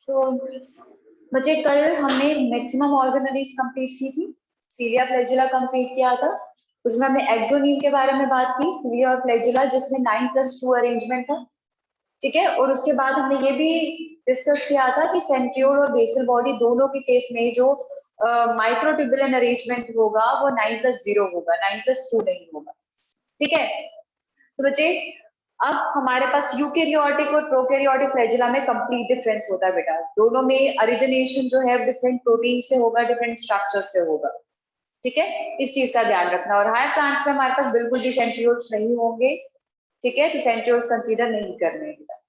तो बच्चे कल हमने मैक्सिमम ऑर्गेनेलीज कंप्लीट की थी, सीलिया फ्लैजिला कंप्लीट किया था। उसमें हमने एक्सोनीम के बारे में बात की, सीलिया और फ्लैजिला, जिसमें 9+2 अरेंजमेंट था। ठीक है, और उसके बाद हमने ये भी डिस्कस किया था कि सेंट्रियोल और बेसल बॉडी दोनों के केस में जो माइक्रोट्यूबुलन अरेंजमेंट होगा वो 9+0 होगा, 9+2 नहीं होगा। ठीक है, तो बच्चे अब हमारे पास यूकेरियोटिक और प्रोकैरियोटिक फ्लैजिला में कंप्लीट डिफरेंस होता है बेटा। दोनों में ओरिजिनेशन जो है डिफरेंट प्रोटीन से होगा, डिफरेंट स्ट्रक्चर से होगा। ठीक है, इस चीज का ध्यान रखना। और हायर प्लांट्स में हमारे पास बिल्कुल भी सेंट्रियोल्स नहीं होंगे। ठीक है, तो सेंट्रियोल्स कंसीडर नहीं करने बेटा।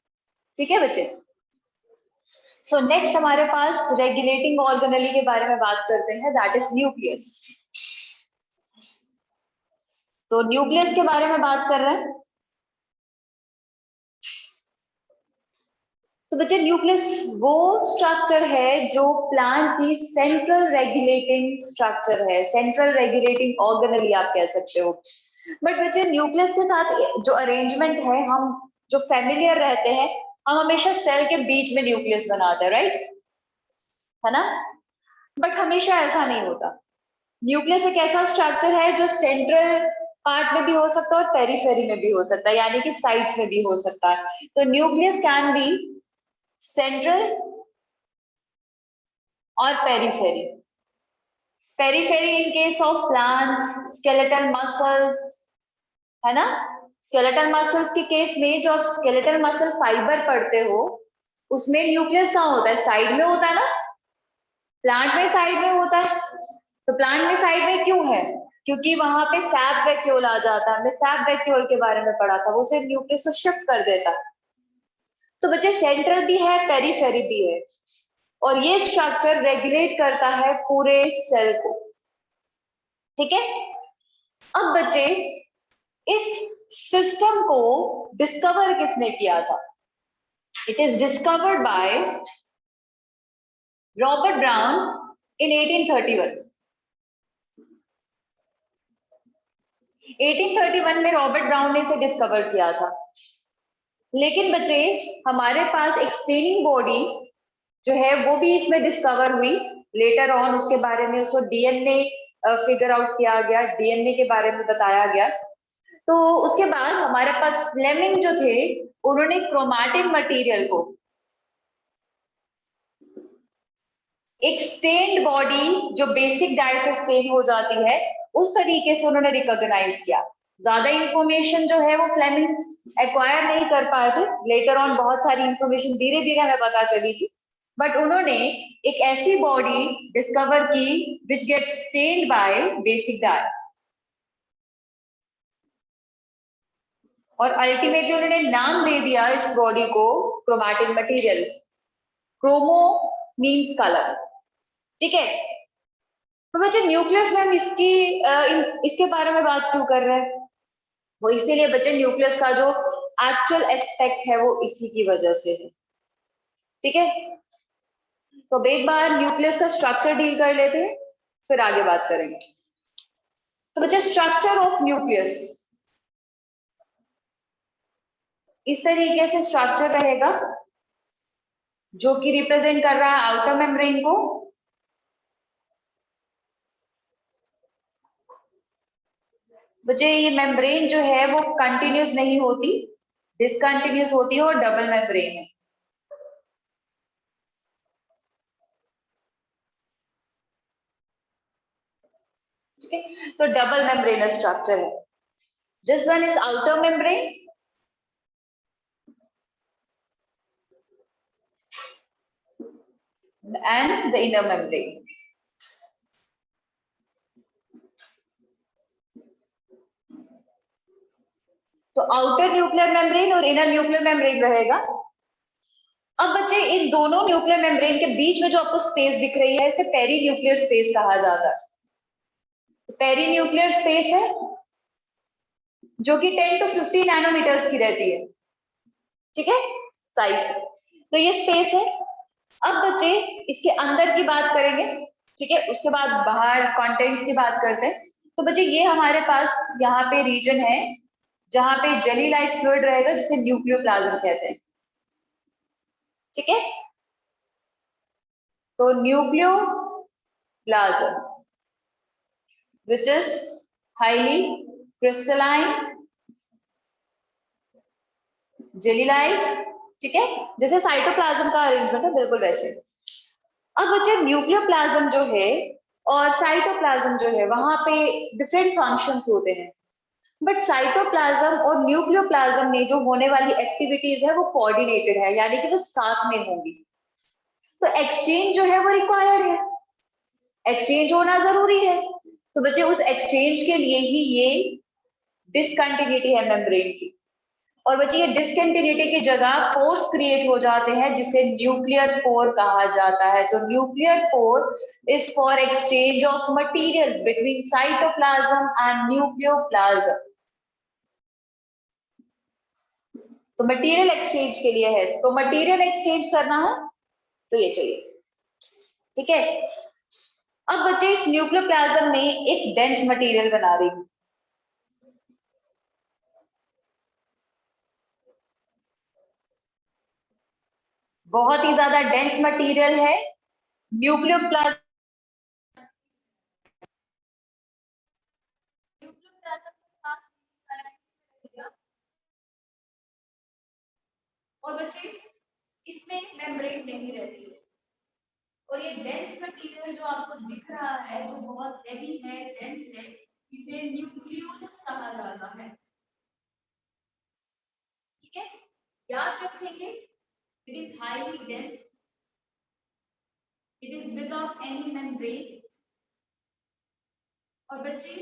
ठीक है बच्चे, सो नेक्स्ट हमारे पास रेगुलेटिंग ऑर्गेनेली के बारे में बात करते हैं, दैट इज न्यूक्लियस। तो न्यूक्लियस के बारे में बात कर रहे हैं। तो बच्चे न्यूक्लियस वो स्ट्रक्चर है जो प्लांट की सेंट्रल रेगुलेटिंग स्ट्रक्चर है, सेंट्रल रेगुलेटिंग ऑर्गेनेली आप कह सकते हो। बट बच्चे न्यूक्लियस के साथ जो अरेंजमेंट है, हम जो फेमिलियर रहते हैं, हम हमेशा सेल के बीच में न्यूक्लियस बनाते हैं, राइट, है ना। बट हमेशा ऐसा नहीं होता। न्यूक्लियस एक ऐसा स्ट्रक्चर है जो सेंट्रल पार्ट में भी हो सकता है और पेरिफेरी में भी हो सकता है, यानी कि साइड्स में भी हो सकता है। तो न्यूक्लियस कैन बी सेंट्रल और periphery. Periphery in case of plants, skeletal muscles, है ना। स्केलेटल मसल्स के केस में जो आप स्केलेटल मसल फाइबर पढ़ते हो, उसमें न्यूक्लियस कहाँ होता है? साइड में होता है ना। प्लांट में साइड में होता है। तो प्लांट में साइड में क्यों है? क्योंकि वहां पे सैप वैक्यूल आ जाता है। हमने सैप वैक्यूल के बारे में पढ़ा था, वो सिर्फ न्यूक्लियस को शिफ्ट कर देता है। तो बच्चे सेंट्रल भी है, पेरिफेरी भी है, और ये स्ट्रक्चर रेगुलेट करता है पूरे सेल को। ठीक है, अब बच्चे इस सिस्टम को डिस्कवर किसने किया था? It is discovered by Robert brown इन 1831। 1831 में रॉबर्ट ब्राउन ने इसे डिस्कवर किया था। लेकिन बच्चे हमारे पास एक स्टेनिंग बॉडी जो है वो भी इसमें डिस्कवर हुई लेटर ऑन। उसके बारे में उसको डीएनए फिगर आउट किया गया, डीएनए के बारे में बताया गया। तो उसके बाद हमारे पास फ्लेमिंग जो थे, उन्होंने क्रोमैटिन मटेरियल को एक स्टेन्ड बॉडी जो बेसिक डाई से स्टेन हो जाती है, उस तरीके से उन्होंने रिकॉग्नाइज किया। ज्यादा इंफॉर्मेशन जो है वो फ्लेमिंग एक्वायर नहीं कर पाए थे। लेटर ऑन बहुत सारी इंफॉर्मेशन धीरे धीरे हमें पता चली थी, बट उन्होंने एक ऐसी बॉडी डिस्कवर की which get stained by basic dye, और अल्टीमेटली उन्होंने नाम दे दिया इस बॉडी को chromatin material. Chromo means colour. ठीक है, तो बच्चे न्यूक्लियस में हम इसके बारे में बात क्यों कर रहे हैं? वो इसीलिए बच्चे न्यूक्लियस का जो एक्चुअल एस्पेक्ट है वो इसी की वजह से है। ठीक है, तो एक बार न्यूक्लियस का स्ट्रक्चर डील कर लेते हैं, फिर आगे बात करेंगे। तो बच्चे स्ट्रक्चर ऑफ न्यूक्लियस इस तरीके से स्ट्रक्चर रहेगा, जो कि रिप्रेजेंट कर रहा है आउटर मेम्ब्रेन को। बच्चे ये मेम्ब्रेन जो है वो कंटिन्यूस नहीं होती, डिसकंटिन्यूस होती है, और डबल मेम्ब्रेन है। तो डबल मेम्ब्रेनस स्ट्रक्चर है। This one is outer membrane and the inner membrane. तो आउटर न्यूक्लियर मेम्ब्रेन और इनर न्यूक्लियर मेम्ब्रेन रहेगा। अब बच्चे इस दोनों न्यूक्लियर मेम्ब्रेन के बीच में जो आपको स्पेस दिख रही है, इसे पेरी न्यूक्लियर स्पेस कहा जाता है। पेरी न्यूक्लियर स्पेस है जो कि 10 to 50 नैनोमीटर्स की रहती है। ठीक है, साइज। तो ये स्पेस है। अब बच्चे इसके अंदर की बात करेंगे, ठीक है, उसके बाद बाहर कंटेंट्स की बात करते हैं। तो बच्चे ये हमारे पास यहाँ पे रीजन है जहां पे जेली लाइक फ्लूइड रहेगा, जिसे न्यूक्लियोप्लाज्म कहते हैं। ठीक है, तो nucleoplasm which is highly crystalline jelly like, ठीक है, जैसे साइटोप्लाज्म का अरेंजमेंट है बिल्कुल वैसे। अब बच्चे न्यूक्लियोप्लाज्म जो है और साइटोप्लाज्म जो है वहां पे डिफरेंट फंक्शंस होते हैं, बट साइटोप्लाज्म और न्यूक्लियोप्लाज्म में जो होने वाली एक्टिविटीज है वो कोऑर्डिनेटेड है, यानी कि वो साथ में होंगी। तो एक्सचेंज जो है वो रिक्वायर्ड है, एक्सचेंज होना जरूरी है। तो बच्चे उस एक्सचेंज के लिए ही ये डिसकंटिन्यूटी है मेम्ब्रेन की। और बच्चे ये डिसकंटिन्यूटी की जगह पोर्स क्रिएट हो जाते हैं जिसे न्यूक्लियर पोर कहा जाता है। तो nuclear pore is for exchange of material between cytoplasm and nucleoplasm. तो मटेरियल एक्सचेंज के लिए है, तो मटेरियल एक्सचेंज करना है तो ये चाहिए, ठीक है। अब बच्चे इस न्यूक्लियोप्लाज्म में एक डेंस मटेरियल बना रही हूं, बहुत ही ज्यादा डेंस मटेरियल है न्यूक्लियोप्लाज्म। और बच्चे इसमें मेम्ब्रेन नहीं रहती है, और ये डेंस मटेरियल जो आपको दिख रहा है जो बहुत हेवी है, डेंस है, इसे न्यूक्लियोलस कहा जाता है, ठीक है। याद रखेंगे, it is highly dense, it is without any membrane, और बच्चे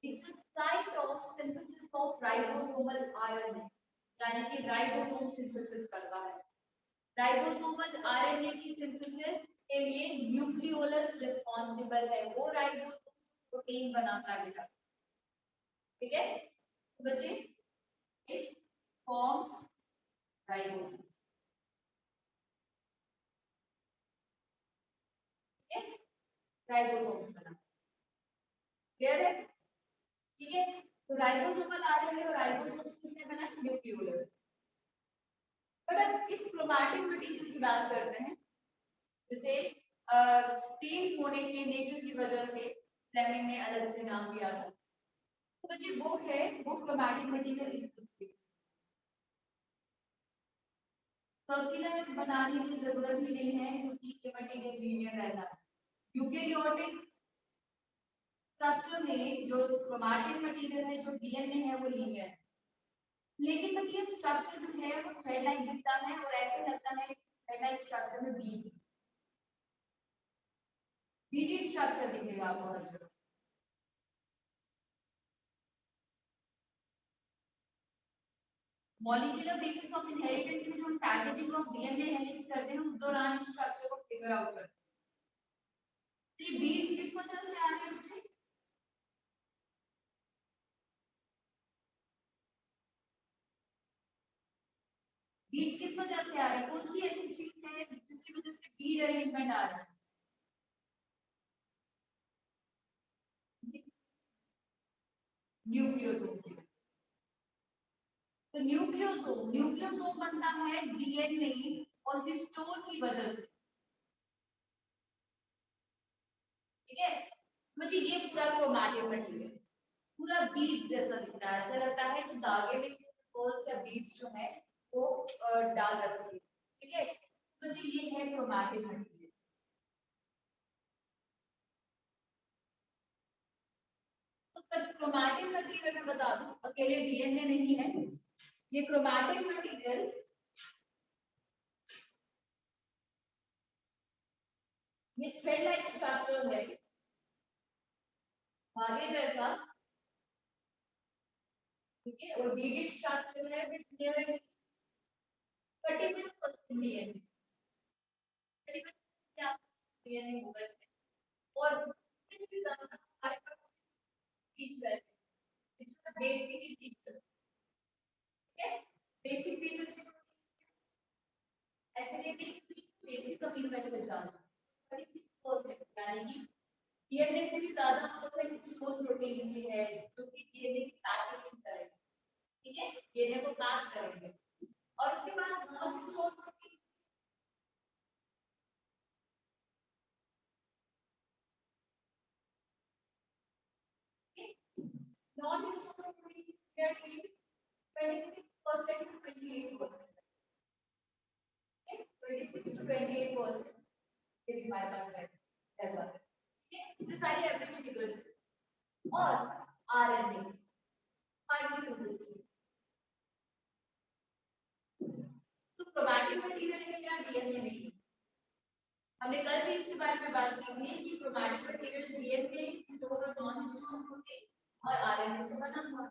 it's a site of synthesis of ribosomal RNA, यानी कि राइबोसोम सिंथेसिस करता है। राइबोसोमल आरएनए की सिंथेसिस के लिए न्यूक्लियोलस रिस्पांसिबल है, वो राइबोसोम प्रोटीन बनाता है बेटा, ठीक है। तो बच्चे इट फॉर्म्स राइबोसोम, ठीक है, राइबोसोम्स बना, क्लियर है, ठीक है। तो राइबोसोमल आरएनए और राइबोसोम्स किससे बना, न्यूक्लियोलस। बट अब इस क्रोमैटिक मटेरियल की बात करते हैं, जिसे स्टील होने के नेचर की वजह से फ्लेमिंग ने अलग से नाम दिया था। तो बच्चे वो है, वो क्रोमैटिक मटेरियल इस सर्कुलर बनाने की जरूरत ही नहीं है क्योंकि ये मटेरियल लीनियर रहता है। यूकेरियोटिक स्ट्रक्चर में जो क्रोमैटिक मटेरियल है, जो डीएनए है, वो लीनियर है, लेकिन बच्चे ये स्ट्रक्चर जो है वो थ्रेड लाइक दिखता है और ऐसे लगता है थ्रेड लाइक स्ट्रक्चर में बीटेड स्ट्रक्चर दिखेगा आपको हर जगह। मॉलिक्यूलर बेसिस ऑफ इनहेरिटेंस में जो हम पैकेजिंग ऑफ डीएनए हेलिक्स करते हैं उस दौरान इस स्ट्रक्चर को फिगर आउट करते हैं। तो ये बीट्स किस वजह से आ रहे हैं बच्चे, बीट्स किस वजह से आ रहे हैं, कौन सी ऐसी चीज है जिसकी वजह से बीट अरेंजमेंट आ रहा है, न्यूक्लियोसोम की। तो न्यूक्लियोसोम बनता है डीएनए और हिस्टोन की वजह से, ठीक है। मुझे ये पूरा क्रोमैटिक मटेरियल पूरा बीड्स जैसा दिखता है, ऐसा लगता है कि धागे में पर्ल्स या बीड्स जो है वो डाल रखी है, ठीक है। तो जी ये है क्रोमैटिक मटेरियल। तो क्रोमैटिक मटेरियल मैं बता दूं अकेले डीएनए नहीं है, ये क्रोमैटिक मटेरियल ये थ्रेड लाइक स्ट्रक्चर है, धागे जैसा, ठीक है, और बीडेड स्ट्रक्चर है विद नियर 31% डीएनए, 31% डीएनए होगा इसमें, और इससे भी ज्यादा हमारे पास फीचर है, इसका बेसिक फीचर, ठीक है। Basic feature acidic basic amino acid का 36% यानी कि डीएनए से भी ज्यादा परसेंट स्मॉल प्रोटीन्स भी है जो कि डीएनए की पैकेजिंग करेंगे, ठीक है, डीएनए को पैक करेंगे। और उसके बाद बहुत small protein non historiography 26% to 28%. 26 to 28% ये भी हमारे पास है ठीक है ये सारी एवरेज फिगर्स और आरएनए तो क्रोमैटिक मटेरियल है क्या डीएनए नहीं हमने कल भी इसके बारे में बात की थी कि क्रोमैटिक मटेरियल डीएनए स्टोर और नॉन स्टोर प्रोटीन और आरएनए से बना हुआ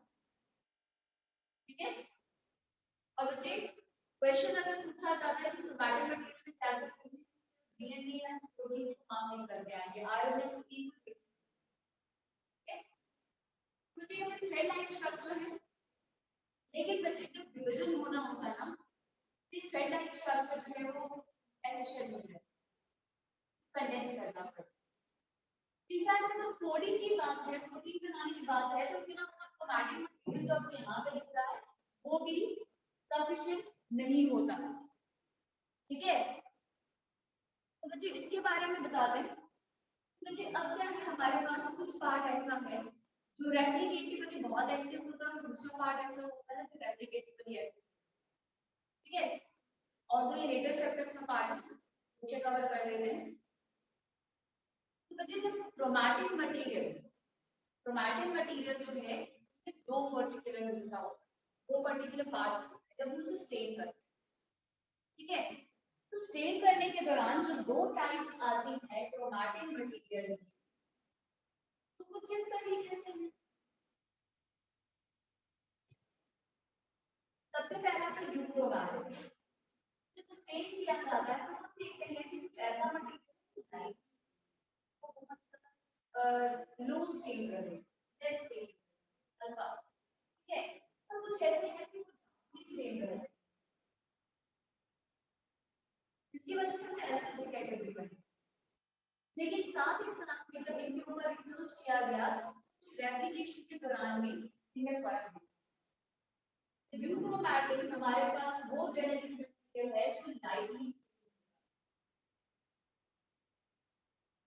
ठीक है और बच्चे क्वेश्चन अगर पूछा जाता है कि क्रोमैटिक मटेरियल में क्या क्या चीजें डीएनए या प्रोटीन को काम नहीं करते आएंगे आरएनए प्रोटीन ठीक है क्योंकि ये थ्रेड लाइन स्ट्रक्चर है लेकिन बच्चे जब डिवीजन होना होता है ना ये थ्रेड लाइन स्ट्रक्चर है वो ऐसे शेड्यूल है कंडेंस करना पड़ता है तीन चार अगर कोडिंग की बात है प्रोटीन बनाने की बात है तो फिर आपका क्रोमैटिक मटेरियल जो आपको यहाँ से दिख रहा है वो भी सफिशिएंट नहीं होता ठीक है तो बच्चे इसके बारे में बता दें बच्चे अब क्या है हमारे पास कुछ पार्ट ऐसा है जो रेप्लिकेटिवली बहुत एक्टिव होता है और दूसरा पार्ट ऐसा होता है जो रेप्लिकेटिवली एक्टिव ठीक है और ये लेटर चैप्टर्स का पार्ट है नीचे कवर कर लेते हैं तो बच्चे जब क्रोमैटिक मटेरियल जो है इसमें दो पर्टिकुलर हिस्सा होता है दो पर्टिकुलर पार्ट्स होते हैं जब उसे स्टेन करते हैं ठीक है तो स्टेन करने के दौरान जो दो टाइप्स आती है क्रोमैटिक मटेरियल की तो कुछ इस तरीके से है सबसे पहला तो यूक्रोमैटिक जब स्टेन किया जाता है तो हम देखते हैं कि कुछ ऐसा मटेरियल होता है वो बहुत लो स्टेन कर दें जैसे अल्फा ठीक है और कुछ ऐसे हैं कि वो स्टेन कर दें इसकी वजह से अलग अलग कैटेगरी बनी लेकिन साथ ही साथ में जब इनके ऊपर रिसर्च किया गया तो कुछ रेप्लिकेशन के दौरान भी इनमें फर्क है यूक्रोमैटिक हमारे पास वो जेनेटिक मटेरियल है जो लाइटली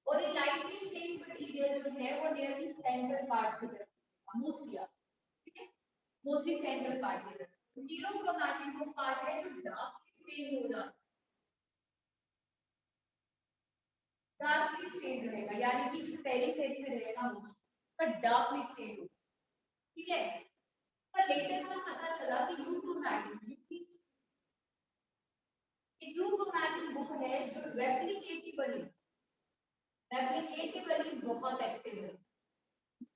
और ये लाइटली स्टेन मटेरियल जो है वो नियरली सेंट्रल पार्ट की तरफ मोस्टली ठीक है मोस्टली सेंट्रल पार्ट की तरफ यूक्रोमैटिक वो पार्ट है जो डार्कली स्टेन होगा डार्कली स्टेन रहेगा यानी कि जो पेरिफेरी में रहेगा पर डार्कली स्टेन होगा ठीक है पर लेटर हमें पता चला कि यूक्रोमैटिक बुक है जो रेप्लिकेटिवली बहुत एक्टिव है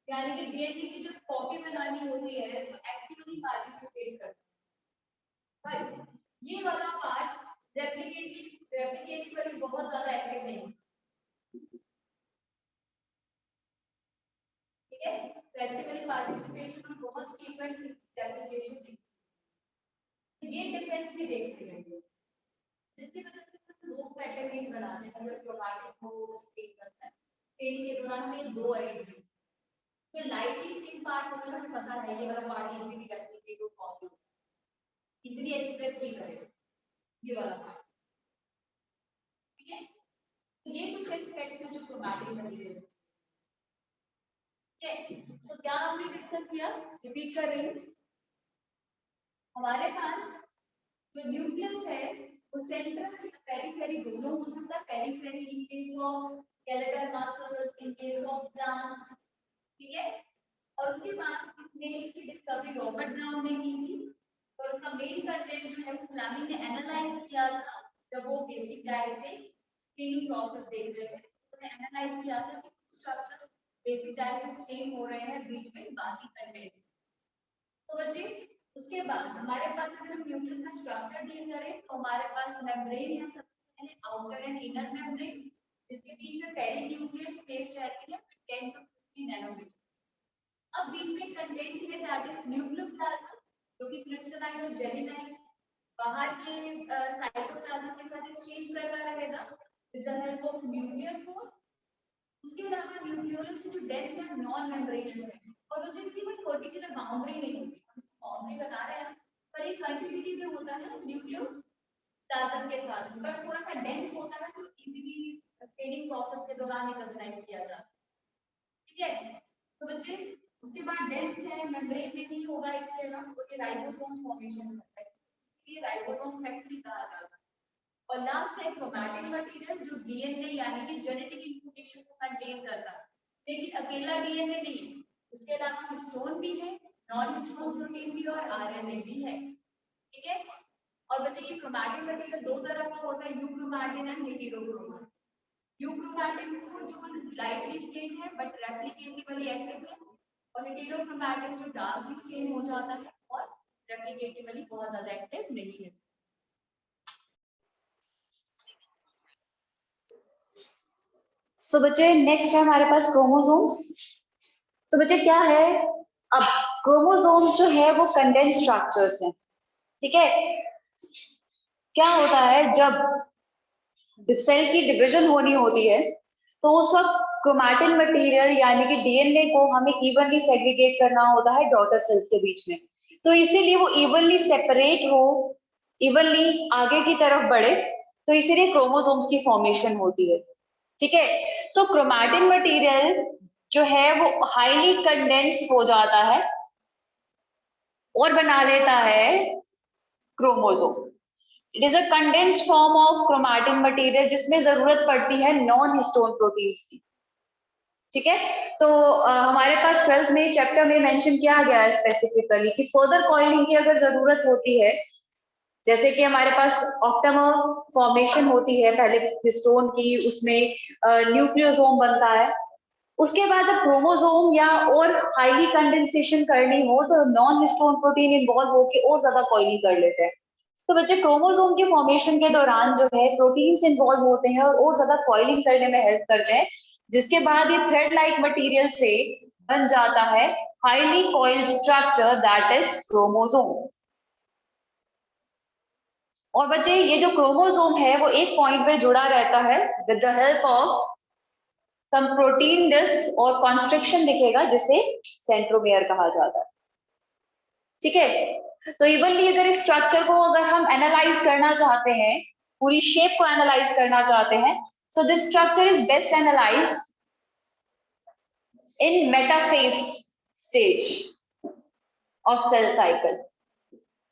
यानी कि डीएनए की जो कॉपी बनानी होती है तो एक्टिवली पार्टिसिपेट करता है राइट ये वाला पार्ट रेप्लिकेटिवली बहुत ज्यादा एक्टिव नहीं ठीक है प्रैक्टिकली पार्टिसिपेशन में बहुत फ्रीक्वेंट रेप्लिकेशन नहीं ये डिफरेंस भी देखते हैं जिसकी वजह से हम दो कैटेगरीज बनाते हैं अगर क्रोमैटिक को स्टेन करता है स्टेनिंग के दौरान हमें दो अरेंजमेंट जो लाइटली स्टेन पार्ट होता है हमें पता है ये वाला पार्ट इजीली रेप्लिकेट और कॉपी इजीली एक्सप्रेस भी करेगा ये वाला पार्ट ठीक है तो ये कुछ एस्पेक्ट्स हैं जो क्रोमैटिक मटेरियल ठीक है सो क्या हमने डिस्कस किया रिपीट कर रही हूँ हमारे पास जो न्यूक्लियस है वो सेंट्रल पेरिफेरी दोनों हो सकता है periphery in case of skeletal muscles in case of plants ठीक है और उसके बाद इसने इसकी डिस्कवरी रॉबर्ट ब्राउन ने की थी और उसका मेन कंटेंट जो है वो फ्लेमिंग ने एनालाइज किया था जब वो बेसिक डाई से स्टेनिंग प्रोसेस देख रहे थे उन्होंने एनालाइज किया था कि स्ट्रक्चर्स बेसिक डाई से स्टेन हो रहे हैं बीच में बाकी कंटेंट्स तो बच्चे उसके बाद हमारे पास अगर हम न्यूक्लियस का स्ट्रक्चर डील करें तो हमारे पास मेम्ब्रेन है सबसे पहले आउटर एंड इनर मेम्ब्रेन जिसके बीच में पेरीन्यूक्लियर स्पेस रहती है 10 to 15 नैनोमीटर अब बीच में कंटेंट है दैट इज न्यूक्लियोप्लाज्म जो कि क्रिस्टलाइन और जेलीलाइन बाहर के साइटोप्लाज्म के साथ एक्सचेंज करता रहेगा with the help of nuclear pore उसके अलावा न्यूक्लियोलस जो डेंस या नॉन मेम्ब्रेनस है और वो जिसकी कोई पर्टिकुलर बाउंड्री नहीं होती बाउंड्री बना रहे हैं पर एक कंटिन्यूटी में होता है न्यूक्लियोप्लाज्म के साथ बट थोड़ा सा डेंस होता है तो इजीली स्टेनिंग प्रोसेस के दौरान रिकॉग्नाइज किया जा सकता है ठीक है तो बच्चे उसके बाद डेंस है, मेम्ब्रेन में नहीं होगा इसके अलावा, तो ये राइबोसोम फॉर्मेशन होता है, ये राइबोसोम फैक्ट्री कहा जाता है। और लास्ट है क्रोमैटिन मटेरियल, जो डीएनए यानी कि जेनेटिक इंफॉर्मेशन को कंटेन करता है, लेकिन अकेला डीएनए नहीं है, उसके अलावा हिस्टोन भी है, नॉन हिस्टोन प्रोटीन भी और आरएनए भी है, ठीक है। और बच्चे ये क्रोमैटिन मटेरियल दो तरह का होता है, यूक्रोमैटिन एंड हेटेरोक्रोमैटिन। यूक्रोमैटिन को जो लाइटली स्टेन है बट रेप्लिकेटिवली एक्टिव है, और हेटेरोक्रोमैटिन जो डार्कली स्टेन हो जाता है और रेप्लिकेटिवली बहुत ज्यादा एक्टिव नहीं है। सो बच्चे नेक्स्ट है हमारे पास क्रोमोसोम्स। तो बच्चे क्या है, अब क्रोमोसोम्स जो है वो कंडेंस स्ट्रक्चर्स हैं, ठीक है। क्या होता है जब सेल की डिवीजन होनी होती है तो उस वक्त क्रोमैटिन मटेरियल यानी कि डीएनए को हमें इवनली सेग्रीगेट करना होता है डॉटर सेल्स के बीच में। तो इसीलिए वो इवनली सेपरेट हो, इवनली आगे की तरफ बढ़े, तो इसीलिए क्रोमोसोम्स की फॉर्मेशन होती है, ठीक है। सो क्रोमैटिन मटेरियल जो है वो हाईली कंडेंस हो जाता है और बना लेता है chromosome. It is a condensed form of chromatin material जिसमें जरूरत पड़ती है नॉन हिस्टोन प्रोटीन्स की, ठीक है। तो हमारे पास 12th में चैप्टर में मेंशन किया गया है स्पेसिफिकली कि फर्दर कॉइलिंग की अगर जरूरत होती है, जैसे कि हमारे पास ऑक्टामर फॉर्मेशन होती है पहले हिस्टोन की, उसमें न्यूक्लियोसोम बनता है, उसके बाद जब क्रोमोसोम या और हाईली कंडेंसेशन करनी हो तो नॉन हिस्टोन प्रोटीन इन्वॉल्व होकर और ज्यादा कॉइलिंग कर लेते हैं। तो बच्चे क्रोमोसोम के फॉर्मेशन के दौरान जो है प्रोटीन्स इन्वॉल्व होते हैं और ज्यादा कॉइलिंग करने में हेल्प करते हैं, जिसके बाद ये थ्रेड लाइक मटेरियल से बन जाता है highly coiled structure that is chromosome. और बच्चे ये जो क्रोमोसोम है वो एक पॉइंट पे जुड़ा रहता है with the help of some protein disc और कॉन्स्ट्रिक्शन दिखेगा जिसे सेंट्रोमियर कहा जाता है, ठीक है। तो इवनली अगर इस स्ट्रक्चर को अगर हम एनालाइज करना चाहते हैं, पूरी शेप को एनालाइज करना चाहते हैं, so this structure is best analysed in metaphase stage of cell cycle.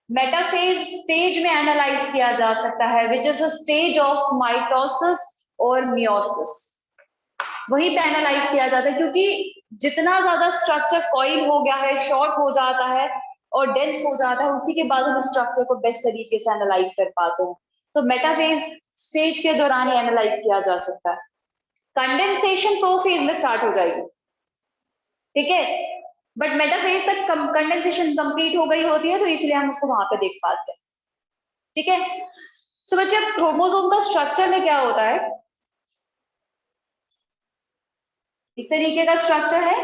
Metaphase stage में एनालाइज किया जा सकता है which is a stage of mitosis और मियोसिस, वहीं पे एनालाइज किया जाता है, क्योंकि जितना ज्यादा स्ट्रक्चर कॉइल हो गया है, शॉर्ट हो जाता है और डेंस हो जाता है, उसी के बाद हम स्ट्रक्चर को बेस्ट तरीके से एनालाइज कर पाते हैं। तो मेटाफेज स्टेज के दौरान ही एनालाइज किया जा सकता है। कंडेंसेशन प्रोफेज में स्टार्ट हो जाएगी, ठीक है, बट मेटाफेज तक कंडेंसेशन कंप्लीट हो गई होती है, तो इसलिए हम उसको वहां पे देख पाते हैं, ठीक है। सो बच्चे क्रोमोसोम का स्ट्रक्चर में क्या होता है, इस तरीके का स्ट्रक्चर है,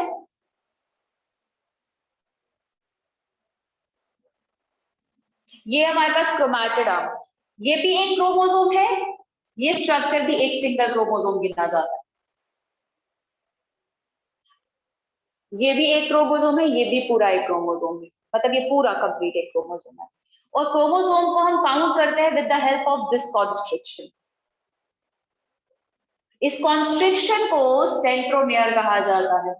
ये हमारे पास क्रोमैटिड आर्म, ये भी एक क्रोमोसोम है, ये स्ट्रक्चर भी एक सिंगल क्रोमोसोम गिना जाता है, ये भी एक क्रोमोसोम है, ये भी पूरा एक क्रोमोसोम है, मतलब ये पूरा कंप्लीट एक क्रोमोसोम है। और क्रोमोसोम को हम काउंट करते हैं with the help of this constriction. इस कॉन्स्ट्रिक्शन को सेंट्रोमियर कहा जाता है।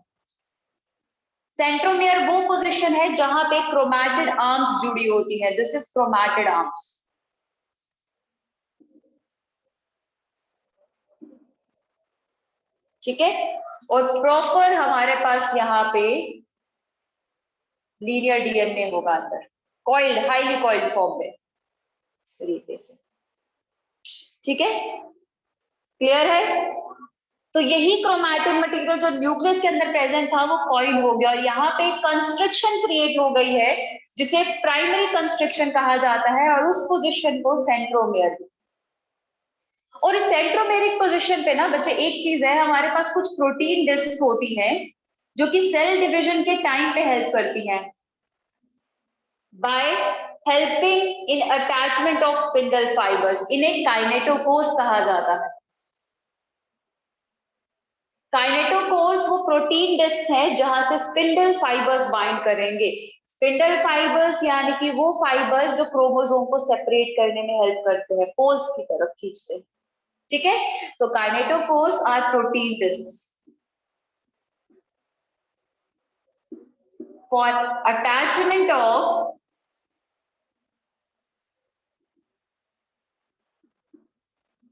सेंट्रोमियर वो पोजीशन है जहां पे क्रोमैटिड आर्म्स जुड़ी होती है, दिस इज क्रोमैटिड आर्म्स, ठीक है। और प्रॉपर हमारे पास यहाँ पे लीनियर डीएनए होगा अंदर, कॉइल्ड, हाईली कॉइल्ड फॉर्म में, इस तरीके से, ठीक है, क्लियर है। तो यही क्रोमैटिन मटेरियल जो न्यूक्लियस के अंदर प्रेजेंट था वो कॉइल हो गया और यहाँ पे कंस्ट्रक्शन क्रिएट हो गई है जिसे प्राइमरी कंस्ट्रक्शन कहा जाता है, और उस पोजीशन को सेंट्रोमियर। और इस सेंट्रोमेरिक पोजीशन पे ना बच्चे एक चीज है, हमारे पास कुछ प्रोटीन डिस्क होती हैं जो कि सेल डिवीजन के टाइम पे हेल्प करती हैं by helping in attachment of spindle fibres, इन्हें काइनेटोकोर्स कहा जाता है। काइनेटोकोर्स वो प्रोटीन डिस्क है जहां से स्पिंडल फाइबर्स बाइंड करेंगे। स्पिंडल फाइबर्स यानी कि वो फाइबर्स जो क्रोमोसोम को सेपरेट करने में हेल्प करते हैं, पोल्स की तरफ खींचते हैं, ठीक है। तो kinetochores are protein disc. for attachment of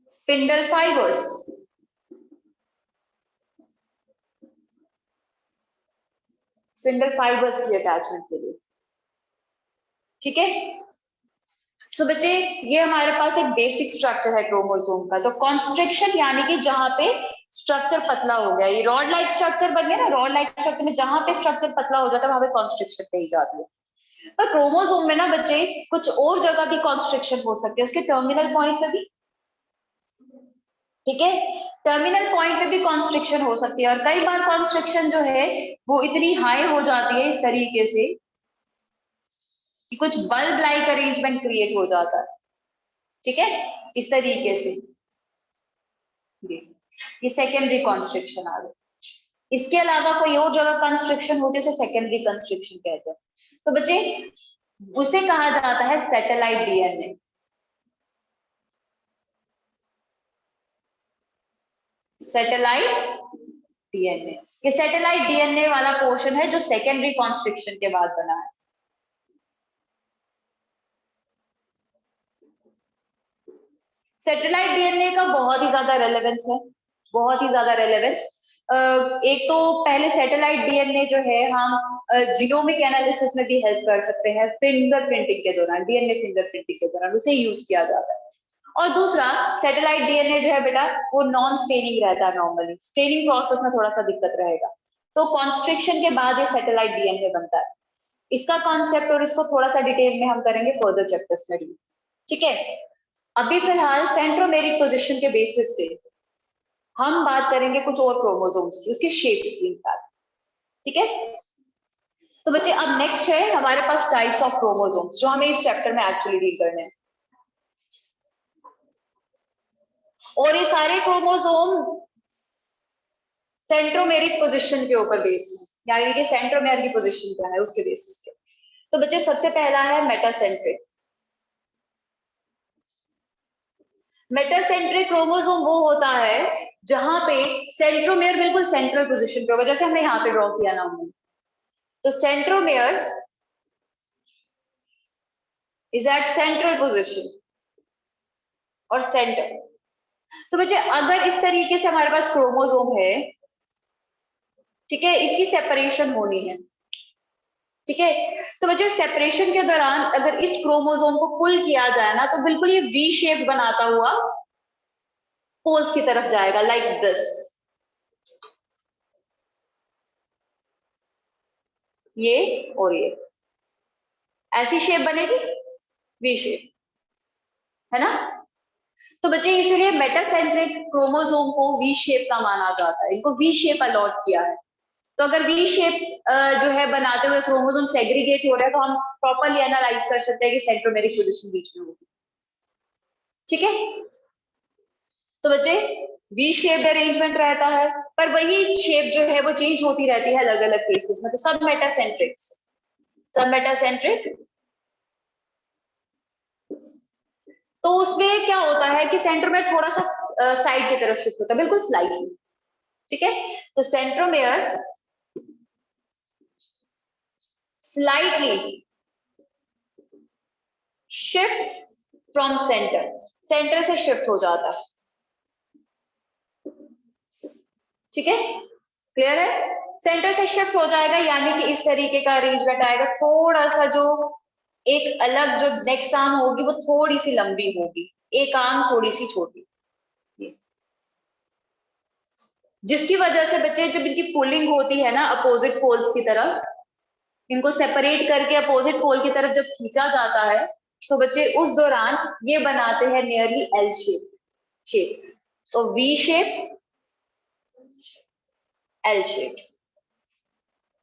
spindle fibers. Spindle fibres की अटैचमेंट के लिए, ठीक है। सो बच्चे ये हमारे पास एक बेसिक स्ट्रक्चर है क्रोमोसोम का। तो कॉन्स्ट्रिक्शन यानी कि जहां पे स्ट्रक्चर पतला हो गया, ये रॉड लाइक स्ट्रक्चर बन गया ना, रॉड लाइक स्ट्रक्चर में जहां पे स्ट्रक्चर पतला हो जाता है वहां पे कॉन्स्ट्रिक्शन कही जाती है। पर क्रोमोसोम में ना बच्चे कुछ और जगह भी कॉन्स्ट्रिक्शन हो सकते हैं, उसके टर्मिनल पॉइंट पे भी, ठीक है। टर्मिनल पॉइंट पे भी कॉन्स्ट्रिक्शन हो सकती है, और कई बार कॉन्स्ट्रिक्शन जो है वो इतनी हाई हो जाती है इस तरीके से कि कुछ बल्ब लाइक अरेंजमेंट क्रिएट हो जाता है, ठीक है, इस तरीके से। ये सेकेंडरी कॉन्स्ट्रिक्शन आ गई। इसके अलावा कोई और जगह कंस्ट्रक्शन होती है उसे सेकेंडरी कंस्ट्रक्शन कहते हैं। तो बच्चे उसे कहा जाता है सैटेलाइट डीएनए। सैटेलाइट डीएनए, ये सैटेलाइट डीएनए वाला पोर्शन है जो सेकेंडरी कॉन्स्ट्रक्शन के बाद बना है। सैटेलाइट डीएनए का बहुत ही ज्यादा रेलेवेंस है, बहुत ही ज्यादा रेलेवेंस। एक तो पहले सैटेलाइट डीएनए जो है हम जीनोमिक एनालिसिस में भी हेल्प कर सकते हैं, फिंगरप्रिंटिंग के दौरान, डीएनए फिंगरप्रिंटिंग के दौरान उसे यूज किया जाता है। और दूसरा, सैटेलाइट डीएनए जो है बेटा वो नॉन स्टेनिंग रहता है, नॉर्मली स्टेनिंग प्रोसेस में थोड़ा सा दिक्कत रहेगा। तो कॉन्स्ट्रिक्शन के बाद ये सैटेलाइट डीएनए बनता है। इसका कॉन्सेप्ट और इसको थोड़ा सा डिटेल में हम करेंगे फर्दर चैप्टर्स में, ठीक है। अभी फिलहाल सेंट्रोमेरिक पोजीशन के बेसिस पे हम बात करेंगे कुछ और क्रोमोसोम्स की, उसके शेप्स की, ठीक है। तो बच्चे अब नेक्स्ट है हमारे पास टाइप्स ऑफ क्रोमोसोम्स जो हमें इस चैप्टर में एक्चुअली डील करने हैं। और ये सारे क्रोमोसोम सेंट्रोमेरिक पोजीशन के ऊपर बेस्ड है, यानी कि सेंट्रोमेयर की पोजीशन क्या है उसके बेसिस पे। तो बच्चे सबसे पहला है मेटासेंट्रिक। मेटासेंट्रिक क्रोमोसोम वो होता है जहां पे सेंट्रोमेयर बिल्कुल सेंट्रल पोजीशन पे होगा, जैसे हमने यहाँ पे ड्रॉ किया ना हमने। तो centromere is at central position और सेंटर। तो बच्चे अगर इस तरीके से हमारे पास क्रोमोसोम है, ठीक है, इसकी सेपरेशन होनी है, ठीक है। तो बच्चे सेपरेशन के दौरान अगर इस क्रोमोसोम को पुल किया जाए ना तो बिल्कुल ये वी शेप बनाता हुआ पोल्स की तरफ जाएगा, लाइक दिस। ये और ये ऐसी शेप बनेगी, वी शेप, है ना। तो बच्चे इसलिए मेटासेंट्रिक क्रोमोसोम को वी शेप का माना जाता है, इनको वी शेप अलॉट किया है। तो अगर वी शेप जो है बनाते हुए क्रोमोसोम सेग्रीगेट हो रहा है तो हम प्रॉपरली एनालाइज कर सकते हैं कि सेंट्रोमेरिक पोजीशन बीच में होगी, ठीक है। तो बच्चे वी शेप अरेंजमेंट रहता है, पर वही शेप जो है वो चेंज होती रहती है अलग अलग केसेस में। तो सब मेटासेंट्रिक, सब मेटासेंट्रिक। तो उसमें क्या होता है कि सेंट्रोमेयर थोड़ा सा साइड की तरफ शिफ्ट होता है, बिल्कुल स्लाइडली, ठीक है। तो centromere slightly shifts from centre, centre से शिफ्ट हो जाता है, ठीक है, क्लियर है। सेंटर से शिफ्ट हो जाएगा यानी कि इस तरीके का अरेंजमेंट आएगा, थोड़ा सा जो एक अलग जो नेक्स्ट आर्म होगी वो थोड़ी सी लंबी होगी, एक आर्म थोड़ी सी छोटी, जिसकी वजह से बच्चे जब इनकी पुलिंग होती है ना अपोजिट पोल्स की तरफ, इनको सेपरेट करके अपोजिट पोल की तरफ जब खींचा जाता है तो बच्चे उस दौरान ये बनाते हैं नियरली एल शेप। तो V shape, L shape,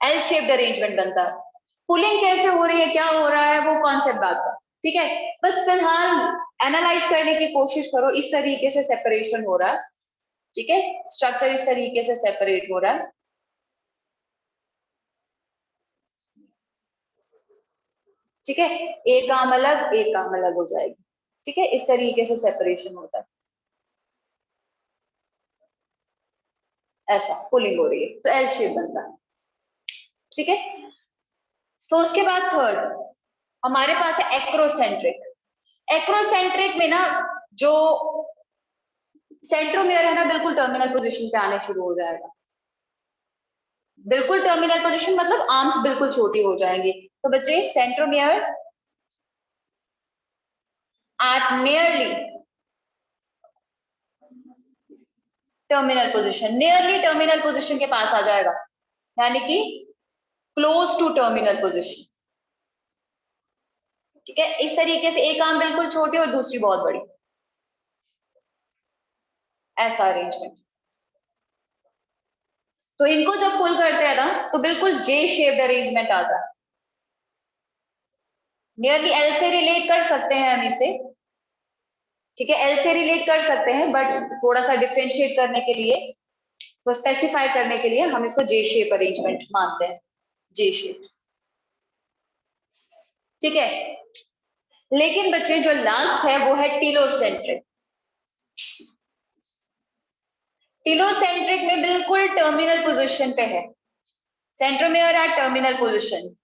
L shaped arrangement बनता है। पुलिंग कैसे हो रही है, क्या हो रहा है, वो कॉन्सेप्ट बात का, ठीक है। बस फिलहाल एनालाइज करने की कोशिश करो, इस तरीके से सेपरेशन हो रहा है, ठीक है, स्ट्रक्चर इस तरीके से सेपरेट हो रहा है, ठीक है। एक आर्म अलग, एक आर्म अलग हो जाएगी, ठीक है, इस तरीके से सेपरेशन होता है, ऐसा पुलिंग हो रही है तो एल शेप बनता है, ठीक है। तो उसके बाद थर्ड हमारे पास है एक्रोसेंट्रिक। एक्रोसेंट्रिक में ना जो सेंट्रोमियर है ना बिल्कुल टर्मिनल पोजीशन पे आने शुरू हो जाएगा। बिल्कुल टर्मिनल पोजीशन मतलब आर्म्स बिल्कुल छोटी हो जाएंगी। तो बच्चे centromere at nearly terminal position, nearly terminal position के पास आ जाएगा, यानी कि क्लोज टू टर्मिनल पोजीशन। ठीक है, इस तरीके से एक आर्म बिल्कुल छोटी और दूसरी बहुत बड़ी, ऐसा अरेंजमेंट। तो इनको जब पुल करते हैं ना तो बिल्कुल जे शेप्ड अरेंजमेंट आता है। नियरली एल से रिलेट कर सकते हैं हम इसे, ठीक है, एल से रिलेट कर सकते हैं, बट थोड़ा सा डिफरेंशिएट करने के लिए, तो स्पेसिफाई करने के लिए हम इसको जे शेप अरेंजमेंट मानते हैं, जे शेप। ठीक है, लेकिन बच्चे जो लास्ट है वो है टिलोसेंट्रिक। टिलोसेंट्रिक में बिल्कुल टर्मिनल पोजीशन पे है, सेंट्रोमियर एट टर्मिनल पोजीशन।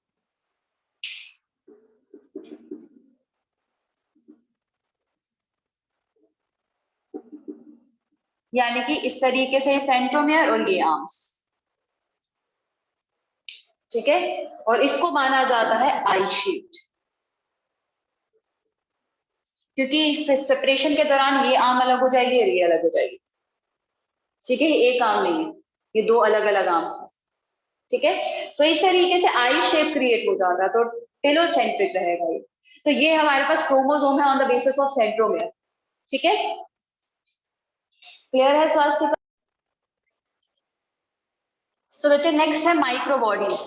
यानी कि इस तरीके से सेंट्रोमियर और ये आर्म्स, ठीक है, और इसको माना जाता है आई शेप्ड, क्योंकि इस सेपरेशन के दौरान ये आर्म अलग हो जाएगी और ये अलग हो जाएगी। ठीक है, ये एक आर्म नहीं है, ये दो अलग अलग आर्म्स हैं। ठीक है, सो इस तरीके से आई शेप क्रिएट हो जाता है, तो टेलोसेंट्रिक रहेगा ये। तो ये हमारे पास क्रोमोसोम है on the basis of centromere. ठीक है, क्लियर है स्वास्थ्य? सो बच्चे नेक्स्ट है माइक्रोबॉडीज।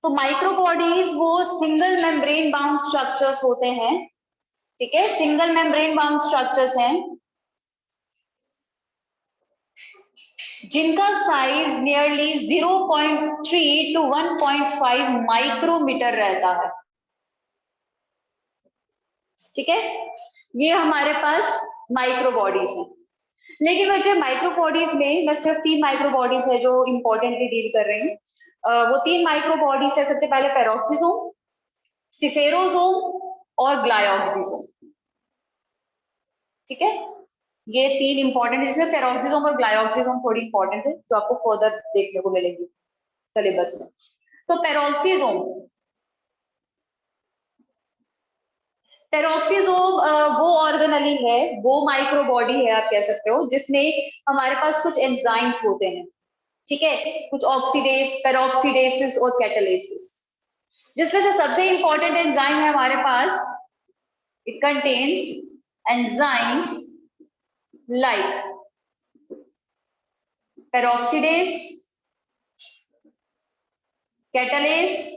तो माइक्रोबॉडीज वो सिंगल मेम्ब्रेन बाउंड स्ट्रक्चर्स होते हैं। ठीक है, सिंगल मेम्ब्रेन बाउंड स्ट्रक्चर्स हैं जिनका साइज नियरली 0.3 टू 1.5 माइक्रोमीटर रहता है। ठीक है, ये हमारे पास माइक्रोबॉडीज हैं। लेकिन बच्चे माइक्रोबॉडीज में मैं सिर्फ 3 माइक्रोबॉडीज है जो इंपॉर्टेंटली डील कर रही हूँ। वो 3 माइक्रोबॉडीज है, सबसे पहले पेरोक्सिसोम, सिफेरोसोम और ग्लायोक्सिसोम। ठीक है, ये 3 इंपॉर्टेंट है, जिसमें पेरोक्सिसोम और ग्लायोक्सिसोम थोड़ी इंपॉर्टेंट है जो आपको फर्दर देखने को मिलेंगी सिलेबस में। तो पेरोक्सिसोम, पेरोक्सिसोम वो ऑर्गेनेली है, वो माइक्रोबॉडी है आप कह सकते हो, जिसमें हमारे पास कुछ एंजाइम्स होते हैं। ठीक है, कुछ ऑक्सीडेज, पेरोक्सीडेसिस और कैटालिसिस, जिसमें से सबसे इंपॉर्टेंट एंजाइम है हमारे पास, it contains enzymes like peroxidase, catalase,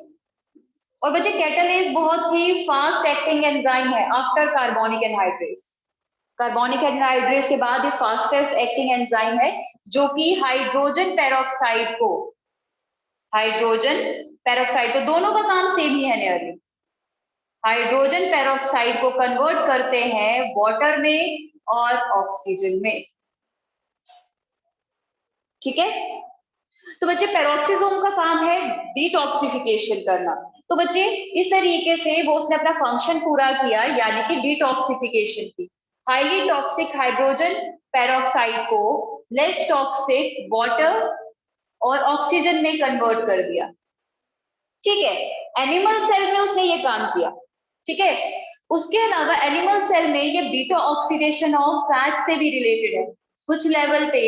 और बच्चे कैटालेस बहुत ही फास्ट एक्टिंग एंजाइम है after carbonic anhydrase. Carbonic anhydrase के बाद ये फास्टेस्ट एक्टिंग एंजाइम है, जो कि हाइड्रोजन पेरोक्साइड को, हाइड्रोजन पेरोक्साइड को, दोनों का काम सेम ही है नियरली, हाइड्रोजन पेरोक्साइड को कन्वर्ट करते हैं वाटर में और ऑक्सीजन में। ठीक है, तो बच्चे पेरोक्सिसोम का काम है डिटॉक्सिफिकेशन करना। तो बच्चे इस तरीके से वो उसने अपना फंक्शन पूरा किया, यानी कि डिटॉक्सिफिकेशन की, हाईली टॉक्सिक हाइड्रोजन पेरोक्साइड को लेस टॉक्सिक वाटर और ऑक्सीजन में कन्वर्ट कर दिया। ठीक है, एनिमल सेल में उसने ये काम किया। ठीक है, उसके अलावा एनिमल सेल में ये बीटा ऑक्सीडेशन ऑफ फैट से भी रिलेटेड है, कुछ लेवल पे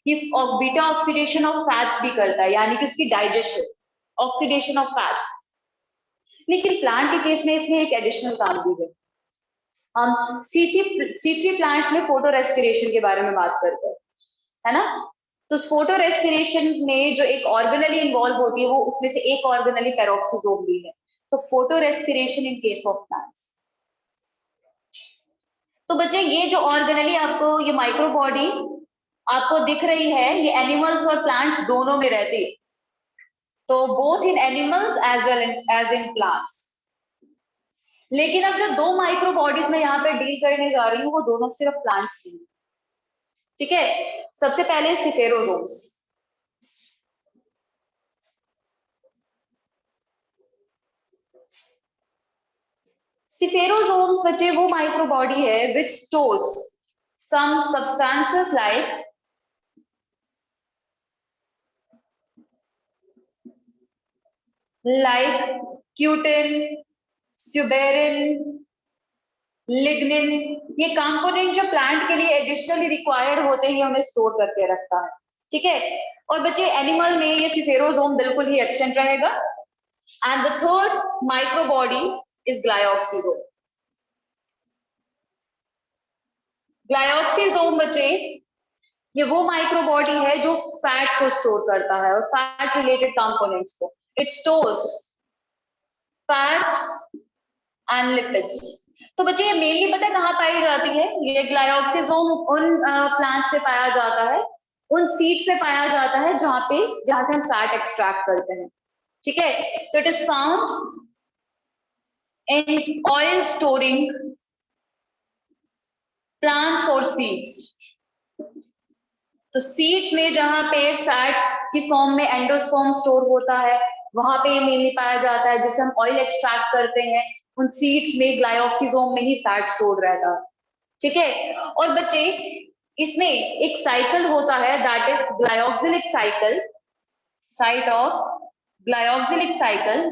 ये बीटा ऑक्सीडेशन ऑफ फैट्स भी करता है, यानी कि उसकी डाइजेशन, ऑक्सीडेशन ऑफ फैट्स। लेकिन प्लांट के केस में इसमें एक एडिशनल काम भी है। हम C3 प्लांट्स में फोटो रेस्पिरेशन के बारे में बात करते हैं, है ना। तो फोटो रेस्पिरेशन में जो एक ऑर्गेनली इन्वॉल्व होती है, वो उसमें से एक ऑर्गेनली पेरोक्सिसोम भी है। तो photo respiration in case of plants. तो बच्चे ये जो ऑर्गेनली आपको ये माइक्रोबॉडी आपको दिख रही है, ये एनिमल्स और प्लांट्स दोनों में रहती है। तो both in animals as well as in plants. लेकिन अब जो दो माइक्रोबॉडीज में यहाँ पे डील करने जा रही हूँ, वो दोनों सिर्फ प्लांट्स की। ठीक है, सबसे पहले सिफेरोजोम्स। स्फेरोसोम्स बच्चे वो माइक्रोबॉडी है which stores some substances like cutin, suberin, lignin. ये कंपोनेंट जो प्लांट के लिए एडिशनली रिक्वायर्ड होते हैं उन्हें स्टोर करके रखता है। ठीक है, और बच्चे एनिमल में ये स्फेरोसोम बिल्कुल ही एब्सेंट रहेगा। And the third microbody is glyoxysome. Glyoxysome बच्चे ये वो माइक्रोबॉडी है जो फैट को स्टोर करता है और फैट रिलेटेड कंपोनेंट्स को। It stores fat and lipids. तो बच्चे ये मेनली पता है कहाँ पाई जाती है? ये ग्लाइऑक्सिसोम उन प्लांट्स पे पाया जाता है, उन सीड्स पे पाया जाता है जहां से हम फैट एक्सट्रैक्ट करते हैं। ठीक है, तो it is found in oil storing plants और सीड्स। तो सीड्स में जहां पे फैट की फॉर्म में एंडोस्पर्म स्टोर होता है वहां पे ये मेनली पाया जाता है, जिसे हम ऑयल एक्सट्रैक्ट करते हैं उन सीड्स में ग्लाइऑक्सिसोम में ही फैट स्टोर रहता है। ठीक है, और बच्चे इसमें एक साइकिल होता है that is glyoxylic cycle. Site of glyoxylic cycle,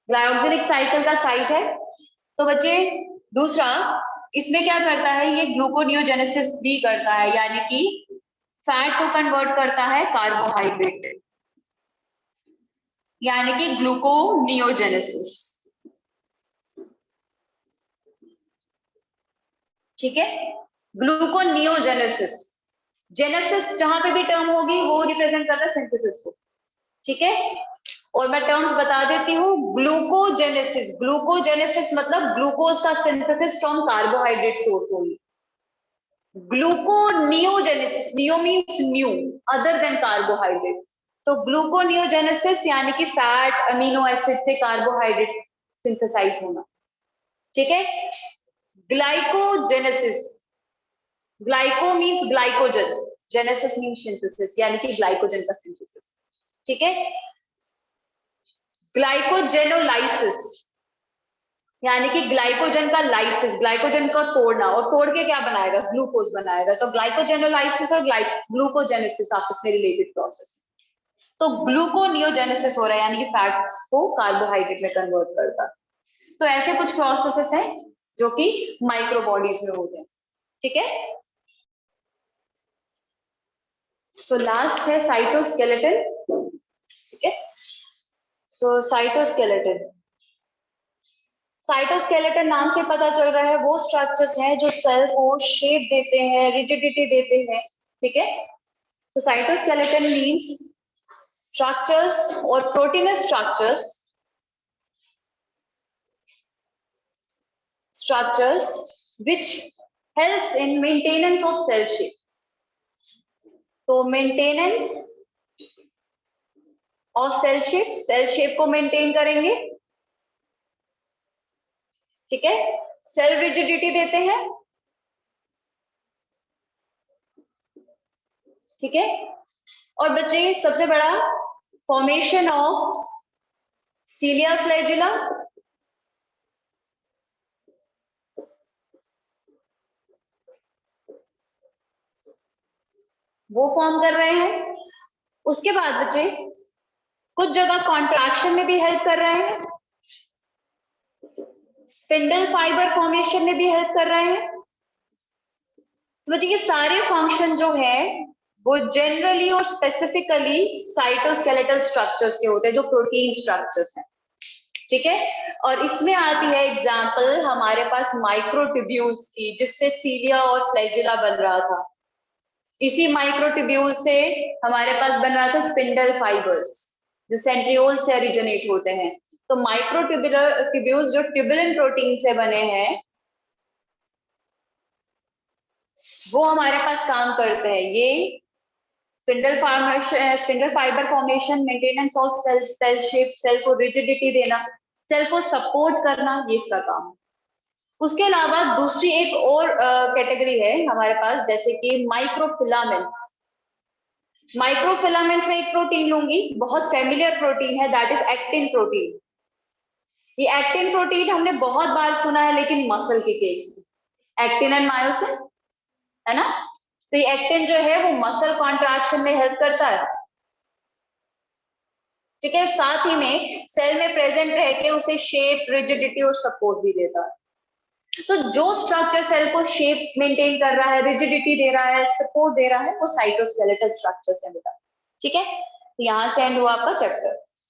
glyoxylic cycle का साइट है। तो बच्चे दूसरा इसमें क्या करता है, ये ग्लूकोनियोजेनेसिस भी करता है, यानी कि फैट को कन्वर्ट करता है कार्बोहाइड्रेट, यानी कि ग्लूकोनियोजेनेसिस। ठीक है, ग्लूकोनियोजेनेसिस। जेनेसिस जहां पे भी टर्म होगी वो रिप्रेजेंट करता है सिंथेसिस को। ठीक है, और मैं टर्म्स बता देती हूँ। ग्लूकोजेनेसिस, ग्लूकोजेनेसिस मतलब ग्लूकोज का सिंथेसिस फ्रॉम कार्बोहाइड्रेट सोर्स होगी। Gluconeogenesis, neo means new, other than carbohydrate. तो ग्लूकोनियोजेनेसिस यानी कि फैट अमीनो एसिड से कार्बोहाइड्रेट सिंथेसाइज होना। ठीक है, glycogenesis, glyco means glycogen, genesis means synthesis, यानी कि ग्लाइकोजन का सिंथेसिस। ठीक है, ग्लाइकोजेनोलाइसिस यानी कि ग्लाइकोजन का लाइसिस, ग्लाइकोजन को तोड़ना, और तोड़ के क्या बनाएगा? ग्लूकोज बनाएगा। तो ग्लाइकोजेनोलाइसिस और ग्लूकोजेनेसिस आपस में रिलेटेड प्रोसेस। तो ग्लूकोनियोजेनेसिस हो रहा है यानी कि फैट को कार्बोहाइड्रेट में कन्वर्ट करता। तो ऐसे कुछ प्रोसेसेस हैं जो कि माइक्रोबॉडीज में होते हैं। ठीक है, तो लास्ट है साइटोस्केलेटन। ठीक है, सो साइटोस्केलेटन, साइटोस्केलेटन नाम से पता चल रहा है वो स्ट्रक्चर्स हैं जो सेल को शेप देते हैं, रिजिडिटी देते हैं। ठीक है, तो साइटोस्केलेटन मींस स्ट्रक्चर्स और proteins structures which helps in maintenance of cell shape. तो मेंटेनेंस ऑफ सेल शेप को मेंटेन करेंगे। ठीक है, सेल रिजिडिटी देते हैं। ठीक है, और बच्चे सबसे बड़ा फॉर्मेशन ऑफ सीलिया फ्लैजिला, वो फॉर्म कर रहे हैं। उसके बाद बच्चे कुछ जगह कॉन्ट्रैक्शन में भी हेल्प कर रहे हैं, स्पिंडल फाइबर फॉर्मेशन में भी हेल्प कर रहे हैं। तो बच्चे ये सारे फंक्शन जो है वो जनरली और स्पेसिफिकली साइटोस्केलेटल स्ट्रक्चर्स के होते हैं, जो प्रोटीन स्ट्रक्चर्स हैं। ठीक है, और इसमें आती है एग्जांपल हमारे पास माइक्रोट्यूब्यूल्स की, जिससे सीलिया और फ्लैजिला बन रहा था। इसी माइक्रोट्यूब्यूल से हमारे पास बन रहा था स्पिंडल फाइबर्स, जो सेंट्रियोल से ओरिजिनेट होते हैं। तो माइक्रोट्यूब्यूल्स जो ट्यूबुलिन प्रोटीन से बने हैं वो हमारे पास काम करते हैं। ये spindle fibre formation, maintenance of cell shape, cell को रिजिडिटी देना, सेल को सपोर्ट करना, ये इसका काम है। उसके अलावा दूसरी एक और कैटेगरी है हमारे पास, जैसे कि माइक्रोफिलामेंट्स। माइक्रोफिलामेंट्स में एक प्रोटीन लूंगी, बहुत फेमिलियर प्रोटीन है, दैट इज एक्टिन प्रोटीन। ये एक्टिन प्रोटीन हमने बहुत बार सुना है, लेकिन मसल के केस में एक्टिन एंड मायोसिन, है ना। तो ये एक्टिन जो है वो मसल कॉन्ट्रैक्शन में हेल्प करता है, ठीक है। साथ ही में सेल में प्रेजेंट रह के उसे शेप, रिजिडिटी और सपोर्ट भी देता है। तो जो स्ट्रक्चर सेल को शेप मेंटेन कर रहा है, रिजिडिटी दे रहा है, सपोर्ट दे रहा है, वो साइटोस्केलेटल स्ट्रक्चर से मिला, ठीक है। तो यहां से एंड हुआ आपका चैप्टर।